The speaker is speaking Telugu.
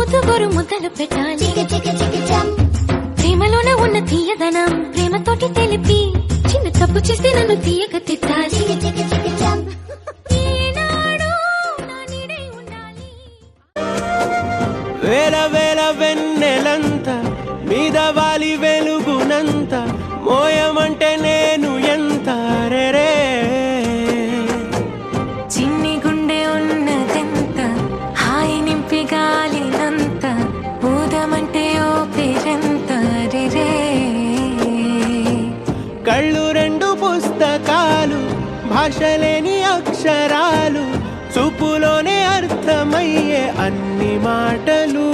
ముద్దుగోరు ముద్దలు పెట్టాలి ప్రేమలోనే ఉన్న తీయదనం ప్రేమతోటి తెలిపి చిన్న తప్పు చేస్తే నన్ను తీయక తిట్టాలి వేల వేల వెన్నెలంత మీద వాలి వెలుగునంత మోయమంటే నేను ఎంత రే చిన్ని గుండె ఉన్నదెంత హాయి నింపి గాలినంత ఊదమంటే ఓ పేరెంత రే కళ్ళు రెండు పుస్తకాలు భాషలేని అక్షరాలు చూపులోనే అర్థమయ్యే అన్ని మాటలు